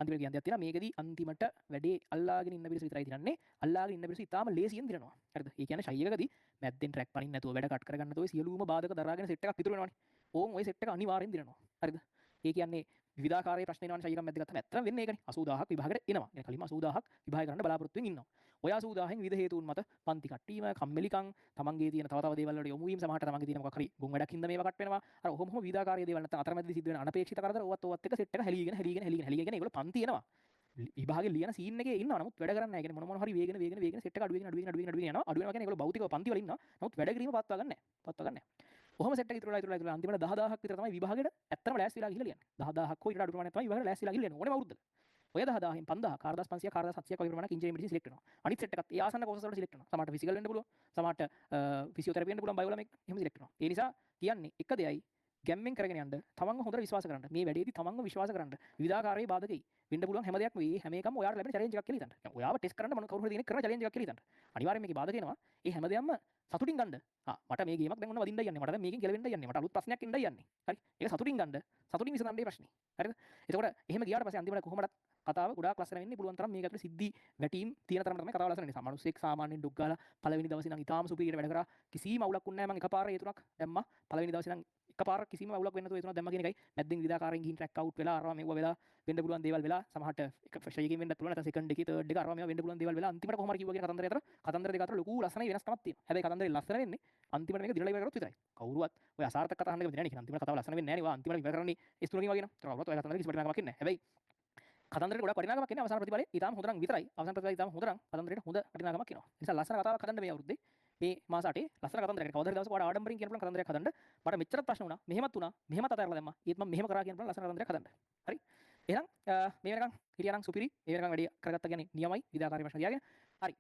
අන්තිමට කියන්න දෙයක් තියෙනවා මේකෙදී අන්තිමට වැඩේ අල්ලාගෙන ඉන්න පිරිස විතරයි දිනන්නේ. අල්ලාගෙන ඉන්න පිරිස ඉතාලම ලේසියෙන් දිනනවා. හරිද? ඒ කියන්නේ ෂයි එකකදී මැද්දෙන් ට්‍රැක් පනින්න නැතුව වැඩ කට් කරගන්න නැතුව සියලුම බාධක දරාගෙන සෙට් එකක් ඉතුරු වෙනවනේ. ඕන් ওই සෙට් එක අනිවාර්යෙන් දිනනවා. හරිද? ඒ කියන්නේ විවිධාකාරයේ ප්‍රශ්න එනවනේ ෂයි එකක් මැද්ද ගත්තම ඇත්තම වෙන්නේ ඒකනේ. 80000ක් විභාගයට එනවා. يعني කලින්ම 80000ක් විභාගය කරන්න බලාපොරොත්තු වෙමින් ඉන්නවා. ඔය 80000න් විවිධ හේතුන් මත පන්ති කට්ටීම, කම්මැලිකම්, තමන්ගේ තියෙන තව තව දේවල් වලට යොමු වීම, සමහරට තමන්ගේ තියෙන මොකක් හරි ගොන් වැඩක් හින්දා මේවා කට් වෙනවා. අර ඔහොම විවිධාකාරයේ දේවල් නැත්නම් අතරමැදි සිද්ධ වෙන අනපේක්ෂිත කරදර ඕවත් එක සෙට් එක හැලීගෙන ඒගොල්ලෝ පන්ති එනවා. විභාගේ ලියන සීන් එකේ ඉන්නවා. නමුත් වැඩ කරන්නේ නැහැ. කියන්නේ මොන හරි වේගෙන සෙට් එක අඩු වෙගෙන යනවා. අඩු වෙනවා කියන්නේ ඒගොල්ලෝ භෞතිකව පන්ති වල ඉන්නවා. නමුත් වැඩ කිරීම පවත්වා ගන්න නැහැ. ඔහොම සෙට් එක ඉතුරුලා අන්තිමට 10000ක් විතර තමයි විභාගෙට ඇත්තම ලෑස්ති වෙලා ගිහලා ලියන්නේ. 10000ක් හෝ ඊට අඩු ප්‍රමාණයක් තමයි විභාගෙට ලෑස්ති වෙලා ගිහලා ලියන්නේ ඕනෙම අවුරුද්දක. ඔය 10000න් 5000 4500 4700ක් වගේ ප්‍රමාණයක් ඉන්ජිනියරිං මෙඩිසින් සිලෙක්ට් වෙනවා. අනිත් සෙට් එකත් ඒ ආසන්න කෝසස් වලට සිලෙක්ට් වෙනවා. සමහරට ෆිසිකල් වෙන්න පුළුවන්. සමහරට ෆිසියෝതെරපි වෙන්න පුළුවන් බයෝලමික් එහෙම සිලෙක්ට් වෙනවා. ඒ නිසා කියන්නේ එක දෙයයි ගැම්මෙන් කරගෙන යන්න තමන්ව හොඳට විශ්වාස කරන්න. මේ වැඩේදී තමන්ව විශ්වාස කරන්න. විවිධාකාරයේ බාධකයි. වෙන්න පුළුවන් හැම දෙයක්ම මේ හැම එකම ඔයාලට ලැබෙන චැලෙන්ජ් එකක් කියලා හිතන්න. يعني ඔයාව ටෙස්ට් කරන්න මොන කවුරු හරි දෙනෙක් කරන චැලෙන්ජ් එකක් කියලා හිතන්න. අනිවාර්යයෙන් මේකේ බාධක එනවා. ඒ හැම දෙයක්ම සතුටින් ගන්න. මට මේ ගේමක් දැන් ඔන්න වදින්නයි යන්නේ. මට දැන් මේකෙන් ගැලවෙන්නයි යන්නේ. මට අලුත් ප්‍රශ්නයක් එන්නයි යන්නේ. හරි. ඒක සතුටින් ගන්න. සතුටින් විසඳන්න මේ ප්‍රශ්නේ. හරිද? එතකොට එහෙම ගියාට පස්සේ අන්තිමට කොහොමදත් කතාව ගොඩාක් ලස්සන වෙන්නේ. පුළුවන් තරම් මේක ඇතුලේ සිද්ධි වැටීම් තියෙන තරමට තමයි කතාව ලස්සන වෙන්නේ. මිනිස්සෙක් සාමාන්‍යයෙන් ඩොග් ගාලා පළවෙනි දවසේ නම් ඉතාලම සුපිරියට වැඩ කරා. කිසිම අවුලක් වුණේ නැහැ. මම එකපාරට ඒ තුනක් දැම්මා. පළවෙනි දවසේ නම් එකපාරක් කිසිම අවුලක් වෙන්නේ නැතුව ඒ තුනක් දැම්මා කියන එකයි. මැද්දෙන් විවිධාකාරයෙන් ගිහින් ට්‍රැක් අවුට් වෙලා අරවා මෙව්වා වෙලා වෙන්න පුළුවන් දේවල් වෙලා සමහරට එක ෆ්‍රෙෂ් එකකින් වෙන්නත් පුළුවන්. නැත්නම් සෙකන්ඩ් එකේ තර්ඩ් එක අරවා මේවා වෙන්න පුළුවන් දේවල් වෙලා අන්තිමට කොහොම හරි කිව්වා කියන කතන්දර දෙක අතර ලොකු ලස්සනයි වෙනස්කමක් තියෙනවා. හැබැයි කතන්දරේ ලස්සන වෙන්නේ අන්තිමට මේක දිනලා ඉවර කරොත් විතරයි. කවුරුවත් ඔය අසාර්ථක කතා අහන්න කැමති නැහැ නේ. අන්තිමට කතාව ලස්සන වෙන්නේ නැහැ නේ. ඔයා අන්තිමට ඉවර කරන්නේ S3 කින් වගේ නෝ. කවුරුත් ඔය කතන්දරේ කිසි වටිනාකමක් නැහැ. හැබැයි කතන්දරේ ගොඩක් වටිනාකමක් එන්නේ අවසාන ප්‍රතිඵලේ ඊටාම හොඳ නම් විතරයි. අවසාන ප්‍රතිඵලේ ඊටාම හොඳ නම් කතන්දරේට හොඳ වටිනාකමක් එනවා. ඒ නිසා ලස්සන කතාවක් හදන්න මේ අවුරුද්දේ මේ මාස 8 ලස්සන කතන්දරයක්. කවදාද දවසක ඔයාලා ආඩම්බරින් කියන පුළුවන් කතන්දරයක් හදන්න. මට මෙච්චරත් ප්‍රශ්න වුණා. මෙහෙමත් වුණා. මෙහෙමත් අතහැරලා දැම්මා. ඊත් මම මෙහෙම කරා කියන පුළුවන් ලස්සන කතන්දරයක් හදන්න. හරි. එහෙනම් මේ වෙනකන් හිටියානම් සුපිරි. මේ වෙනකන් වැඩි කරගත්ත කියන්නේ නියමයි. විදාකාරී ප්‍රශ්න තියාගෙන. හරි.